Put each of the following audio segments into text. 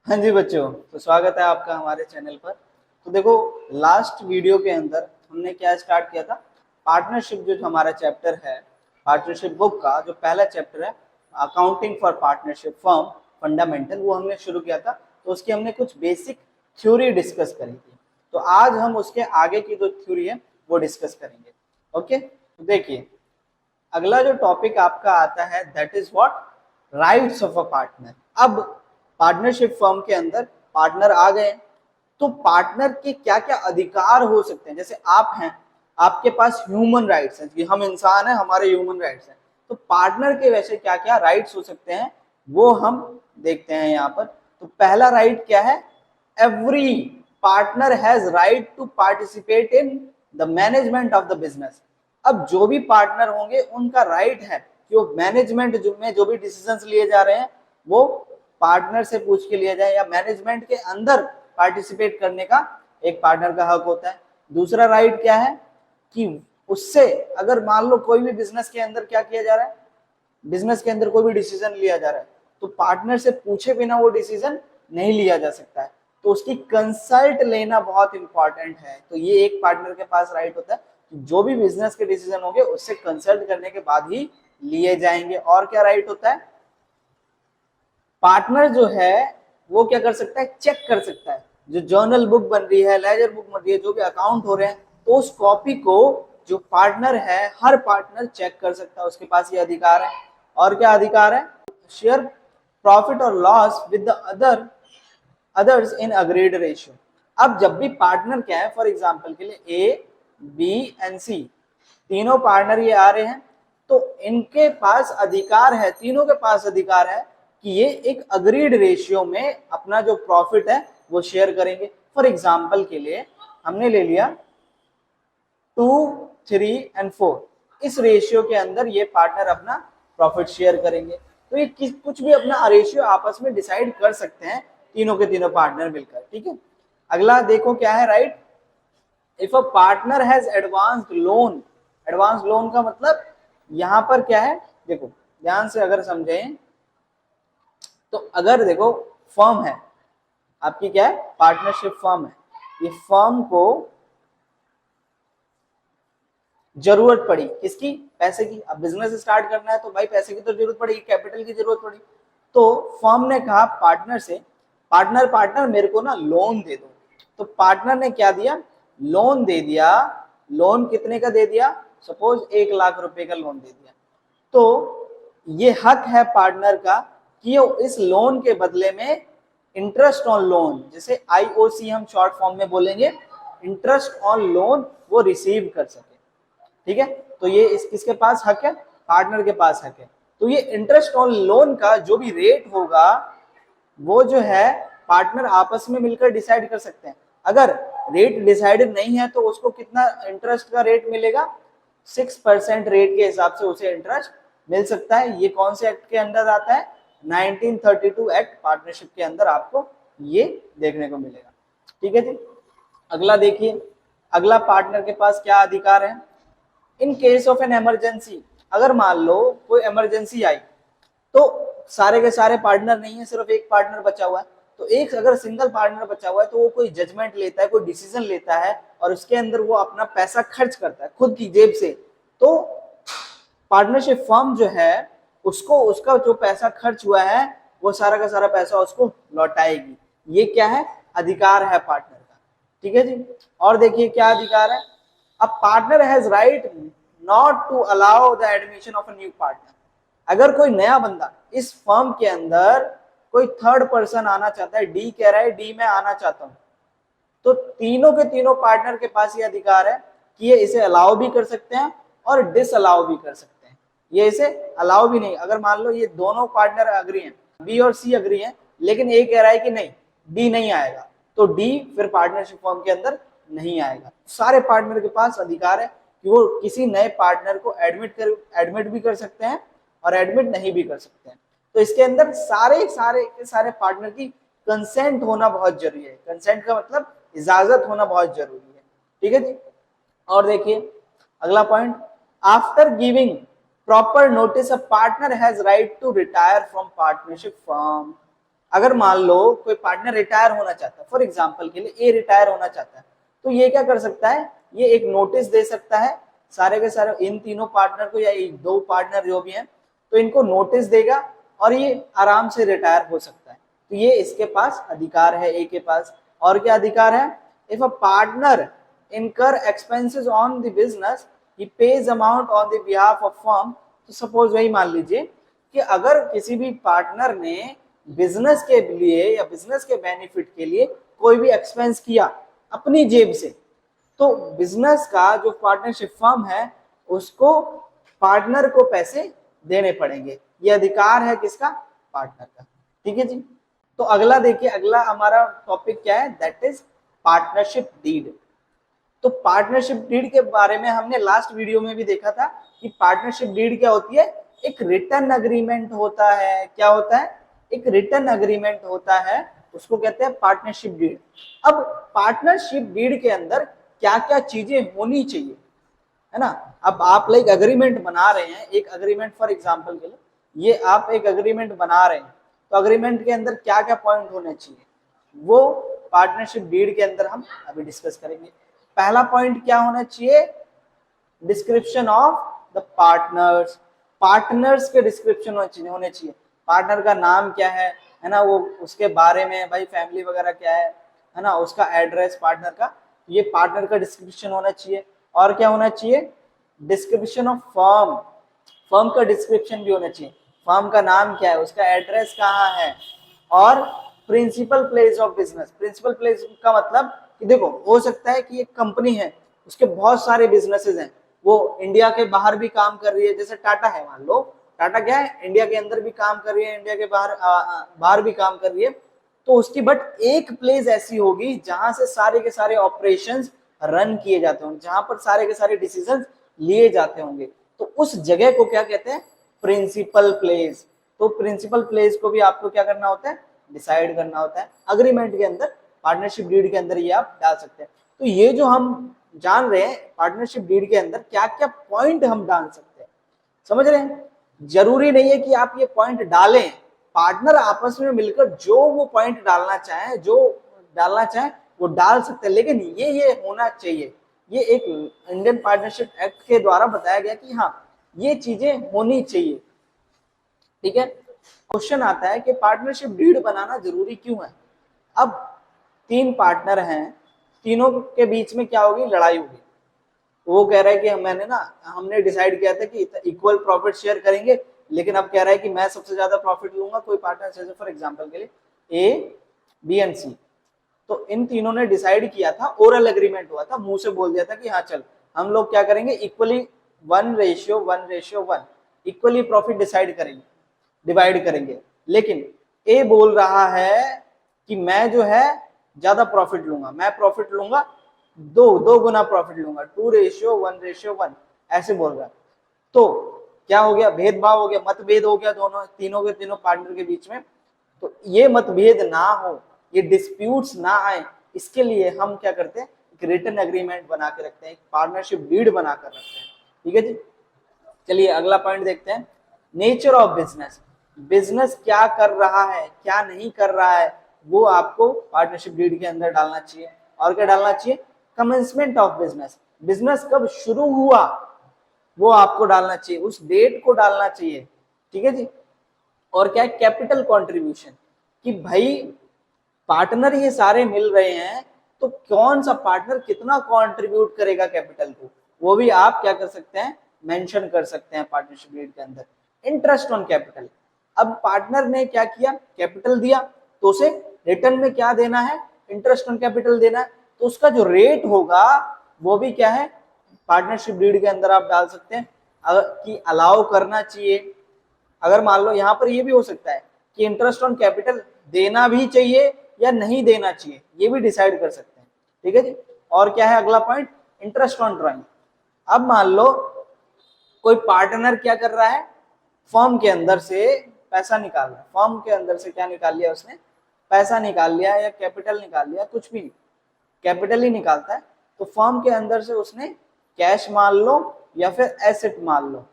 हाँ जी बच्चों, तो स्वागत है आपका हमारे चैनल पर। तो देखो, लास्ट वीडियो के अंदर हमने क्या स्टार्ट किया था। पार्टनरशिप जो हमारा चैप्टर है, पार्टनरशिप बुक का जो पहला चैप्टर है, accounting for partnership firm fundamental, वो हमने शुरू किया था। तो उसकी हमने कुछ बेसिक थ्योरी डिस्कस करी थी। तो आज हम उसके आगे की जो थ्योरी है वो डिस्कस करेंगे। ओके, तो देखिए, अगला जो टॉपिक आपका आता है that is what, rights of a partner. अब पार्टनरशिप फर्म के अंदर पार्टनर आ गए, तो पार्टनर के क्या क्या अधिकार हो सकते हैं। जैसे आप हैं, आपके पास ह्यूमन राइट्स हैं कि हम इंसान हैं, हमारे ह्यूमन राइट्स हैं। तो पार्टनर के वैसे क्या क्या राइट्स हो सकते हैं वो हम देखते हैं यहाँ पर। तो पहला राइट क्या है, every partner has right to participate in the management of the business. अब जो भी पार्टनर होंगे उनका राइट है कि वो मैनेजमेंट में जो भी डिसीजंस लिए जा रहे हैं वो पार्टनर से पूछ के लिया जाए, या मैनेजमेंट के अंदर पार्टिसिपेट करने का एक पार्टनर का हक होता है। दूसरा राइट क्या है कि उससे अगर मान लो कोई भी बिजनेस के अंदर क्या किया जा रहा है, बिजनेस के अंदर कोई भी डिसीजन लिया जा रहा है, तो पार्टनर से पूछे बिना वो डिसीजन नहीं लिया जा सकता है। तो उसकी कंसल्ट लेना बहुत इंपॉर्टेंट है। तो ये एक पार्टनर के पास राइट होता है कि जो भी बिजनेस के डिसीजन होंगे उससे कंसल्ट करने के बाद ही लिए जाएंगे। और क्या राइट होता है, पार्टनर जो है वो क्या कर सकता है, चेक कर सकता है। जो जर्नल बुक बन रही है, लेजर बुक बन रही है, जो भी अकाउंट हो रहे हैं, तो उस कॉपी को जो पार्टनर है, हर पार्टनर चेक कर सकता है, उसके पास ये अधिकार है। और क्या अधिकार है, शेयर प्रॉफिट और loss with the others in agreed ratio. अब जब भी पार्टनर क्या है, फॉर एग्जांपल के लिए ए बी एंड सी तीनों पार्टनर ये आ रहे हैं, तो इनके पास अधिकार है, तीनों के पास अधिकार है कि ये एक अग्रीड रेशियो में अपना जो प्रॉफिट है वो शेयर करेंगे। फॉर एग्जांपल के लिए हमने ले लिया 2, 3 एंड 4, इस रेशियो के अंदर ये पार्टनर अपना प्रॉफिट शेयर करेंगे। तो ये कुछ भी अपना रेशियो आपस में डिसाइड कर सकते हैं, तीनों के तीनों पार्टनर मिलकर। ठीक है, अगला देखो क्या है right, if a partner has advanced loan. Advance loan का मतलब यहां पर क्या है, देखो ध्यान से अगर समझें तो अगर देखो फर्म है आपकी, क्या है, पार्टनरशिप फर्म है, ये फर्म को जरूरत पड़ी किसकी, पैसे की। अब बिजनेस स्टार्ट करना है तो भाई पैसे की तो जरूरत पड़ेगी, कैपिटल की जरूरत पड़ी। तो फर्म ने कहा पार्टनर से, पार्टनर पार्टनर मेरे को ना लोन दे दो। तो पार्टनर ने क्या दिया, लोन दे दिया। लोन कितने का दे दिया, सपोज 1 लाख रुपए का लोन दे दिया। तो ये हक है पार्टनर का कि इस लोन के बदले में इंटरेस्ट ऑन लोन, जैसे आईओसी हम शॉर्ट फॉर्म में बोलेंगे, इंटरेस्ट ऑन लोन वो रिसीव कर सके। ठीक है, तो ये किसके पास हक है, पार्टनर के पास हक है। तो ये इंटरेस्ट ऑन लोन का जो भी रेट होगा वो जो है पार्टनर आपस में मिलकर डिसाइड कर सकते हैं। अगर रेट डिसाइडेड नहीं है तो उसको कितना इंटरेस्ट का रेट मिलेगा, 6% रेट के हिसाब से उसे इंटरेस्ट मिल सकता है। ये कौन से एक्ट के अंदर आता है, 1932 एक्ट पार्टनरशिप के अंदर आपको ये देखने को मिलेगा। ठीक है जी, अगला देखिए, अगला पार्टनर के पास क्या अधिकार है, in case of an emergency. अगर मान लो कोई इमरजेंसी आई, तो सारे के सारे पार्टनर नहीं है, सिर्फ एक पार्टनर बचा हुआ है। तो एक अगर सिंगल पार्टनर बचा हुआ है तो वो कोई जजमेंट लेता है, कोई डिसीजन लेता है, और उसके अंदर वो अपना पैसा खर्च करता है खुद की जेब से। तो पार्टनरशिप फर्म जो है उसको उसका जो पैसा खर्च हुआ है वो सारा का सारा पैसा उसको लौटाएगी। ये क्या है, अधिकार है पार्टनर का। ठीक है जी, और देखिए क्या अधिकार है, a partner has right not to allow the admission of a new partner. अगर कोई नया बंदा इस फर्म के अंदर, कोई थर्ड पर्सन आना चाहता है, डी कह रहा है डी मैं आना चाहता हूं, तो तीनों के तीनों पार्टनर के पास ये अधिकार है कि ये इसे अलाउ भी कर सकते हैं और डिस अलाउ भी कर सकते हैं। ये इसे अलाउ भी नहीं, अगर मान लो ये दोनों पार्टनर अग्री हैं, बी और सी अग्री हैं, लेकिन ए कह रहा है कि नहीं डी नहीं आएगा, तो डी फिर पार्टनरशिप फर्म के अंदर नहीं आएगा। सारे पार्टनर के पास अधिकार है कि वो किसी नए पार्टनर को एडमिट भी कर सकते हैं और एडमिट नहीं भी कर सकते हैं। तो इसके अंदर सारे सारे के सारे पार्टनर की कंसेंट होना बहुत जरूरी है। कंसेंट का मतलब इजाजत होना बहुत जरूरी है। ठीक है जी, और देखिए अगला point, after giving proper notice a partner has right to retire from partnership firm. अगर मान लो कोई पार्टनर रिटायर होना चाहता है, फॉर एग्जाम्पल के लिए ए रिटायर होना चाहता है, तो ये क्या कर सकता है, ये एक नोटिस दे सकता है सारे के सारे इन तीनों पार्टनर को, या दो पार्टनर जो भी हैं, तो इनको नोटिस देगा और ये आराम से रिटायर हो सकता है। तो ये इसके पास अधिकार है, ए के पास। और क्या अधिकार है, if a partner incur expenses on the business he pays amount on the behalf of firm। तो सपोज वही मान लीजिए कि अगर किसी भी पार्टनर ने बिजनेस के लिए या बिजनेस के बेनिफिट के लिए कोई भी एक्सपेंस किया अपनी जेब से, तो बिजनेस का जो पार्टनरशिप फर्म है उसको पार्टनर को पैसे देने पड़ेंगे। ये अधिकार है किसका, पार्टनर का। ठीक है जी। तो अगला देखिए, अगला हमारा टॉपिक क्या है, दैट इज पार्टनरशिप डीड। तो पार्टनरशिप डीड के बारे में हमने लास्ट वीडियो में भी देखा था कि पार्टनरशिप डीड क्या होती है, एक रिटर्न अग्रीमेंट होता है। क्या होता है, एक रिटर्न अग्रीमेंट होता है, उसको कहते हैं पार्टनरशिप डीड। अब पार्टनरशिप डीड के अंदर क्या क्या चीजें होनी चाहिए, है ना। अब आप लाइक अग्रीमेंट बना रहे हैं, एक अग्रीमेंट फॉर एग्जांपल के लिए ये आप एक अग्रीमेंट बना रहे हैं, तो अग्रीमेंट के अंदर क्या क्या पॉइंट होने चाहिए वो पार्टनरशिप डीड के अंदर हम अभी डिस्कस करेंगे। पहला पॉइंट क्या होना चाहिए, description of the partners. Partners के डिस्क्रिप्शन होने चाहिए, पार्टनर का नाम क्या है ना, वो उसके बारे में भाई फैमिली वगैरह क्या है ना, उसका एड्रेस पार्टनर का, ये पार्टनर का डिस्क्रिप्शन होना चाहिए। और क्या होना चाहिए, डिस्क्रिप्शन ऑफ फर्म। फर्म का डिस्क्रिप्शन भी होना चाहिए, फर्म का नाम क्या है, उसका एड्रेस कहाँ है। और principal place of business. Principal place का मतलब कि देखो हो सकता है कि एक कंपनी है उसके बहुत सारे बिजनेसेस हैं, वो इंडिया के बाहर भी काम कर रही है, जैसे टाटा है, मान लो टाटा क्या है, इंडिया के अंदर भी काम कर रही है, इंडिया के बाहर भी काम कर रही है। तो उसकी बट एक प्लेस ऐसी होगी जहां से सारे के सारे ऑपरेशंस रन किए जाते होंगे, जहां पर सारे के सारे डिसीजंस लिए जाते होंगे, तो उस जगह को क्या कहते हैं, प्रिंसिपल प्लेस। तो प्रिंसिपल प्लेस को भी आपको क्या करना होता है, डिसाइड करना होता है अग्रीमेंट के अंदर, पार्टनरशिप डीड के अंदर ये आप डाल सकते हैं। तो ये जो हम जान रहे हैं पार्टनरशिप डीड के अंदर क्या क्या पॉइंट हम डाल सकते हैं, समझ रहे हैं। जरूरी नहीं है कि आप ये पॉइंट डालें, पार्टनर आपस में मिलकर जो वो पॉइंट डालना चाहे, जो डालना चाहे वो डाल सकते हैं, लेकिन ये होना चाहिए। ये एक इंडियन पार्टनरशिप एक्ट के द्वारा बताया गया कि हाँ ये चीजें होनी चाहिए। ठीक है। क्वेश्चन आता है कि पार्टनरशिप डीड बनाना जरूरी क्यों है। अब तीन पार्टनर हैं, तीनों के बीच में क्या होगी, लड़ाई होगी। वो कह रहा है कि हमने डिसाइड किया था कि इक्वल प्रॉफिट शेयर करेंगे, लेकिन अब कह रहा है कि मैं सबसे ज्यादा प्रॉफिट लूंगा। कोई पार्टनर जैसे फॉर एग्जांपल के लिए ए, बी एंड सी, तो इन तीनों ने डिसाइड किया था, ओरल एग्रीमेंट हुआ था, मुंह से बोल दिया था कि हाँ चल हम लोग क्या करेंगे, इक्वली 1:1 इक्वली प्रॉफिट डिवाइड करेंगे। लेकिन ए बोल रहा है कि मैं जो है ज्यादा प्रॉफिट लूंगा, मैं प्रॉफिट लूंगा दो गुना प्रॉफिट लूंगा, 2:1 ऐसे बोल रहा है। तो क्या हो गया, भेदभाव हो गया, मतभेद हो गया दोनों तीनों के तीनों पार्टनर के बीच में। तो ये मतभेद ना हो, ये डिस्प्यूट्स ना आए, इसके लिए हम क्या करते हैं, एक रिटन एग्रीमेंट बना के रखते हैं, एक पार्टनरशिप डीड बना कर रखते हैं। ठीक है जी। चलिए अगला पॉइंट देखते हैं, नेचर ऑफ बिजनेस। बिजनेस क्या कर रहा है, क्या नहीं कर रहा है, वो आपको पार्टनरशिप डीड के अंदर डालना चाहिए। और क्या डालना चाहिए, कमेंसमेंट ऑफ बिजनेस, बिजनेस कब शुरू हुआ वो आपको डालना चाहिए, उस डेट को डालना चाहिए। ठीक है जी। और क्या है, कैपिटल कंट्रीब्यूशन, कि भाई पार्टनर ये सारे मिल रहे हैं तो कौन सा पार्टनर कितना कंट्रीब्यूट करेगा कैपिटल को, वो भी आप क्या कर सकते हैं, मेंशन कर सकते हैं पार्टनरशिप डीड के अंदर। इंटरेस्ट ऑन कैपिटल, अब पार्टनर ने क्या किया, कैपिटल दिया, तो उसे रिटर्न में क्या देना है, इंटरेस्ट ऑन कैपिटल देना है। तो उसका जो रेट होगा वो भी क्या है, पार्टनरशिप डीड के अंदर आप डाल सकते हैं कि अलाउ करना चाहिए। अगर मान लो यहाँ पर ये भी हो सकता है कि इंटरेस्ट ऑन कैपिटल देना भी चाहिए या नहीं देना चाहिए, ये भी डिसाइड कर सकते हैं। ठीक है जी। और क्या है अगला पॉइंट, इंटरेस्ट ऑन ड्राइंग। अब मान लो कोई पार्टनर क्या कर रहा है, फर्म के अंदर से पैसा निकाल रहा है, फर्म के अंदर से क्या निकाल लिया उसने, पैसा निकाल लिया या कैपिटल निकाल लिया, कुछ भी कैपिटल ही निकालता है। तो फर्म के अंदर से उसने कैश मान लो या फिर एसेट मान लो,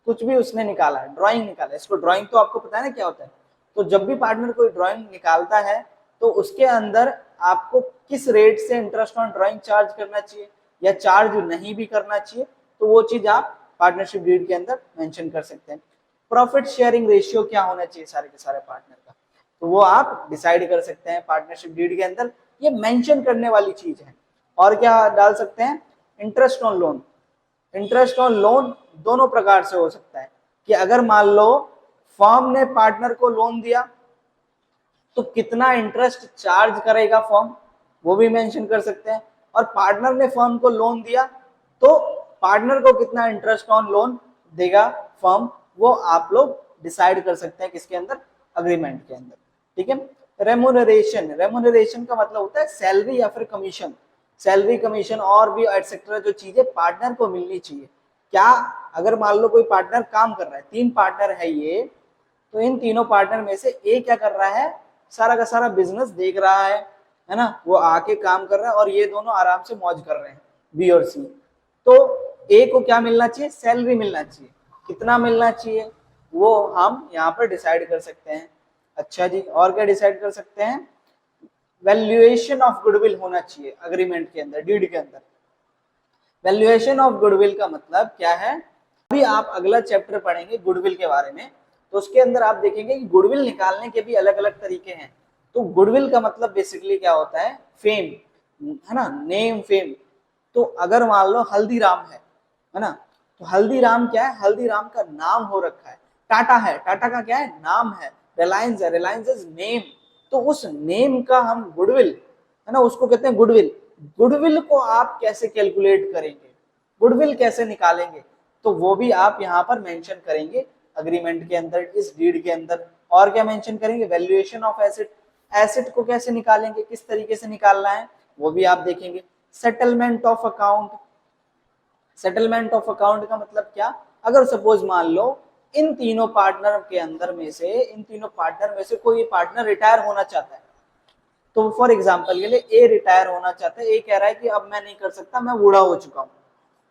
कुछ भी उसने निकाला है, ड्राइंग निकाला है। इसको ड्राइंग तो आपको पता है ना क्या होता है, तो जब भी पार्टनर कोई ड्राइंग निकालता है तो उसके अंदर आपको किस रेट से इंटरेस्ट ऑन ड्राइंग चार्ज करना चाहिए या चार्ज नहीं भी करना चाहिए, तो वो चीज आप पार्टनरशिप डीड के अंदर मेंशन कर सकते हैं। प्रॉफिट शेयरिंग रेशियो क्या होना चाहिए सारे के सारे पार्टनर का, तो वो आप डिसाइड कर सकते हैं पार्टनरशिप डीड के अंदर, ये मेंशन करने वाली चीज है। और क्या डाल सकते हैं, interest on loan. Interest on loan दोनों प्रकार से हो सकता है कि अगर मान लो फर्म ने पार्टनर को लोन दिया तो कितना इंटरेस्ट चार्ज करेगा फर्म, वो भी मेंशन कर सकते हैं। और पार्टनर ने फर्म को लोन दिया तो पार्टनर को कितना इंटरेस्ट ऑन लोन देगा फर्म, वो आप लोग डिसाइड कर सकते हैं किसके अंदर, अग्रीमेंट के अंदर। ठीक है। रेमुनरेशन, रेमुनरेशन का मतलब होता है सैलरी या फिर कमीशन, सैलरी कमीशन और भी एटसेट्रा जो चीजें पार्टनर को मिलनी चाहिए। क्या अगर मान लो कोई पार्टनर काम कर रहा है, 3 पार्टनर है ये, तो इन तीनों पार्टनर में से एक क्या कर रहा है, सारा का सारा बिजनेस देख रहा है ना, वो आके काम कर रहा है और ये दोनों आराम से मौज कर रहे हैं, बी और सी। तो ए को क्या मिलना चाहिए, सैलरी मिलना चाहिए, कितना मिलना चाहिए वो हम यहाँ पर डिसाइड कर सकते हैं। अच्छा जी, और क्या डिसाइड कर सकते हैं, वैल्यूएशन ऑफ गुडविल होना चाहिए अग्रीमेंट के अंदर, डीड के अंदर। वैल्यूएशन ऑफ गुडविल का मतलब क्या है, अभी आप अगला चैप्टर पढ़ेंगे गुडविल के बारे में, तो उसके अंदर आप देखेंगे कि गुडविल निकालने के भी अलग अलग तरीके हैं। तो गुडविल का मतलब बेसिकली क्या होता है, फेम, है ना, नेम फेम। तो अगर मान लो हल्दीराम है ना, तो हल्दीराम क्या है, हल्दीराम का नाम हो रखा है। टाटा है, टाटा का क्या है, नाम है। रिलायंस है, रिलायंस इज नेम। तो उस नेम का हम गुडविल, है ना, उसको कहते हैं गुडविल। गुडविल को आप कैसे कैलकुलेट करेंगे, गुडविल कैसे निकालेंगे, तो वो भी आप यहाँ पर मेंशन करेंगे अग्रीमेंट के अंदर, इस डीड के अंदर। और क्या मेंशन करेंगे, वैल्यूएशन ऑफ एसेट, एसेट को कैसे निकालेंगे, किस तरीके से निकालना है, वो भी आप देखेंगे। Settlement of account, settlement of account का मतलब क्या, अगर सपोज मान लो इन तीनों पार्टनर के अंदर में से, इन तीनों पार्टनर में से कोई पार्टनर रिटायर होना चाहता है, तो फॉर एग्जांपल के लिए ए रिटायर होना चाहता है, ए कह रहा है कि अब मैं नहीं कर सकता, मैं बूढ़ा हो चुका हूं,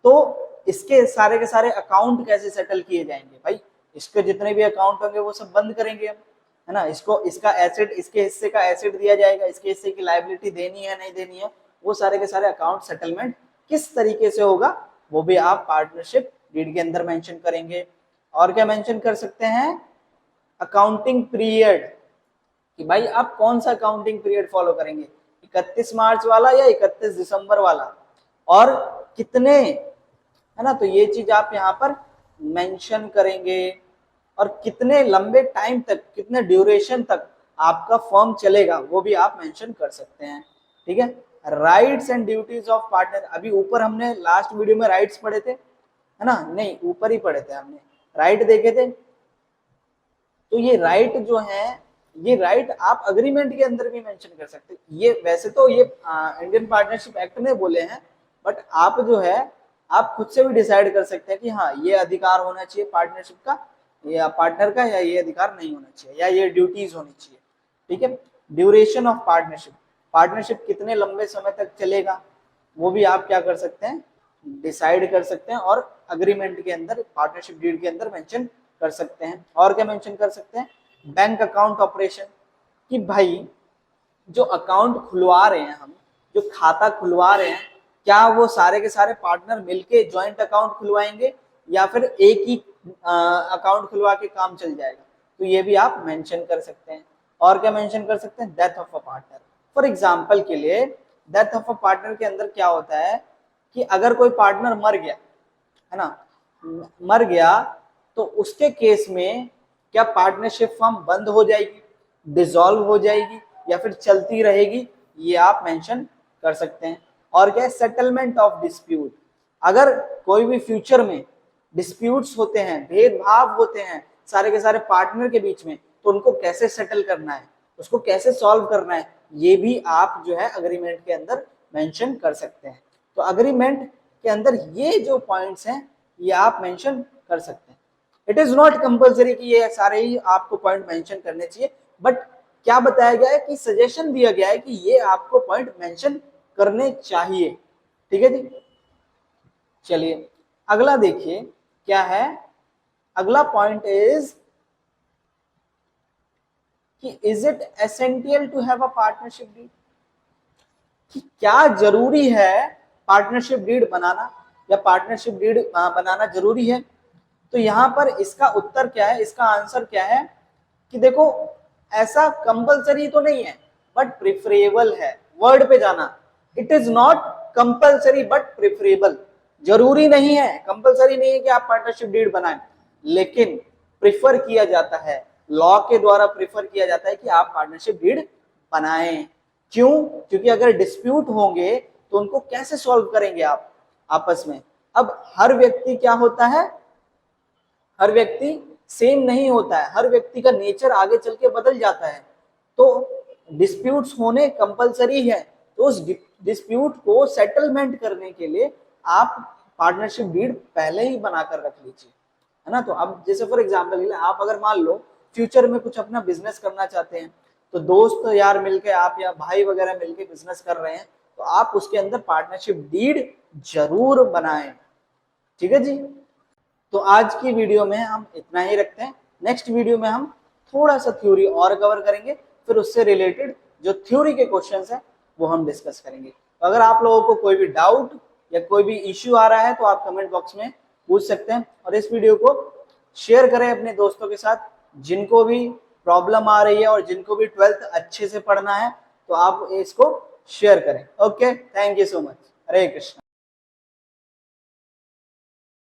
तो इसके सारे के सारे अकाउंट कैसे सेटल किए जाएंगे भाई, इसके जितने भी अकाउंट होंगे वो सब बंद करेंगे हम, है ना, इसको इसका एसेट, इसके हिस्से का एसेट दिया जाएगा, इसके हिस्से की लायबिलिटी देनी है नहीं देनी है, वो सारे के सारे अकाउंट सेटलमेंट किस तरीके से होगा, वो भी आप पार्टनरशिप डीड के अंदर मेंशन करेंगे। और क्या मेंशन कर सकते हैं, अकाउंटिंग पीरियड, कि भाई आप कौन सा अकाउंटिंग पीरियड फॉलो करेंगे, 31 मार्च वाला या 31 दिसंबर वाला, और कितने, है ना, तो ये चीज आप यहाँ पर मेंशन करेंगे। और कितने लंबे टाइम तक, कितने ड्यूरेशन तक आपका फर्म चलेगा, वो भी आप मेंशन कर सकते हैं। ठीक है। Rights and duties of partner, अभी ऊपर हमने लास्ट वीडियो में राइट्स पढ़े थे, है ना, नहीं ऊपर ही पढ़े थे हमने, राइट देखे थे। तो ये राइट जो है, ये राइट आप अग्रीमेंट के अंदर भी मेंशन कर सकते हैं। ये वैसे तो ये इंडियन पार्टनरशिप एक्ट में बोले हैं, बट आप जो है आप खुद से भी डिसाइड कर सकते हैं कि हाँ ये अधिकार होना चाहिए पार्टनरशिप का, या पार्टनर का, या ये अधिकार नहीं होना चाहिए, या ये ड्यूटीज होनी चाहिए। ठीक है। ड्यूरेशन ऑफ पार्टनरशिप, पार्टनरशिप कितने लंबे समय तक चलेगा, वो भी आप क्या कर सकते हैं, डिसाइड कर सकते हैं, और अग्रीमेंट के अंदर, पार्टनरशिप डीड के अंदर मेंशन कर सकते हैं। और क्या मेंशन कर सकते हैं, बैंक अकाउंट ऑपरेशन, कि भाई जो अकाउंट खुलवा रहे हैं हम, जो खाता खुलवा रहे हैं, क्या वो सारे के सारे पार्टनर मिलके ज्वाइंट अकाउंट खुलवाएंगे या फिर एक ही अकाउंट खुलवा के काम चल जाएगा, तो ये भी आप मेंशन कर सकते हैं। और क्या मेंशन कर सकते हैं, death of a partner. For example के लिए डेथ ऑफ अ पार्टनर के अंदर क्या होता है कि अगर कोई पार्टनर मर गया, है ना, मर गया, तो उसके केस में क्या पार्टनरशिप फर्म बंद हो जाएगी, डिसॉल्व हो जाएगी, या फिर चलती रहेगी, ये आप मेंशन कर सकते हैं। और क्या है, सेटलमेंट ऑफ डिस्प्यूट, अगर कोई भी फ्यूचर में डिस्प्यूट्स होते हैं, भेदभाव होते हैं सारे के सारे पार्टनर के बीच में, तो उनको कैसे सेटल करना है, उसको कैसे सॉल्व करना है, ये भी आप जो है अग्रीमेंट के अंदर मेंशन कर सकते हैं। तो अग्रीमेंट के अंदर ये जो पॉइंट्स हैं ये आप मेंशन कर सकते हैं। इट इज नॉट कंपल्सरी कि ये सारे ही आपको पॉइंट मेंशन करने चाहिए, बट क्या बताया गया है कि सजेशन दिया गया है कि ये आपको पॉइंट मेंशन करने चाहिए। ठीक है जी। चलिए अगला देखिए क्या है, अगला पॉइंट इज कि is it essential to have a partnership deed, कि क्या जरूरी है पार्टनरशिप डीड बनाना, या पार्टनरशिप डीड बनाना जरूरी है। तो यहां पर इसका उत्तर क्या है, इसका आंसर क्या है कि देखो ऐसा कंपलसरी तो नहीं है बट प्रिफरेबल है। वर्ड पे जाना, it is not compulsory but preferable, जरूरी नहीं है, कंपलसरी नहीं है कि आप पार्टनरशिप डीड बनाएं, लेकिन प्रिफर किया जाता है, लॉ के द्वारा प्रिफर किया जाता है कि आप पार्टनरशिप डीड बनाएं। क्यों? क्योंकि अगर डिस्प्यूट होंगे तो उनको कैसे सॉल्व करेंगे आप आपस में। अब हर व्यक्ति क्या होता है, हर व्यक्ति सेम नहीं होता है, हर व्यक्ति का नेचर आगे चल के बदल जाता है, तो डिस्प्यूट्स होने कंपलसरी है। तो उस डिस्प्यूट को सेटलमेंट करने के लिए आप पार्टनरशिप डीड पहले ही बनाकर रख लीजिए, है ना। तो अब जैसे फॉर एग्जांपल आप अगर मान लो फ्यूचर में कुछ अपना बिजनेस करना चाहते हैं, तो दोस्त यार मिलके आप या भाई वगैरह मिलके बिजनेस कर रहे हैं, तो आप उसके अंदर पार्टनरशिप डीड जरूर बनाएं। ठीक है जी। तो आज की वीडियो में हम इतना ही रखते हैं। नेक्स्ट वीडियो में हम थोड़ा सा थ्योरी और कवर करेंगे, फिर उससे रिलेटेड जो थ्योरी के क्वेश्चंस हैं वो हम डिस्कस करेंगे। तो अगर आप लोगों को कोई भी डाउट या कोई भी इश्यू आ रहा है तो आप कमेंट बॉक्स में पूछ सकते हैं, और इस वीडियो को शेयर करें अपने दोस्तों के साथ जिनको भी प्रॉब्लम आ रही है और जिनको भी 12th अच्छे से पढ़ना है, तो आप इसको शेयर करें। Okay, thank you so much. Hare Krishna.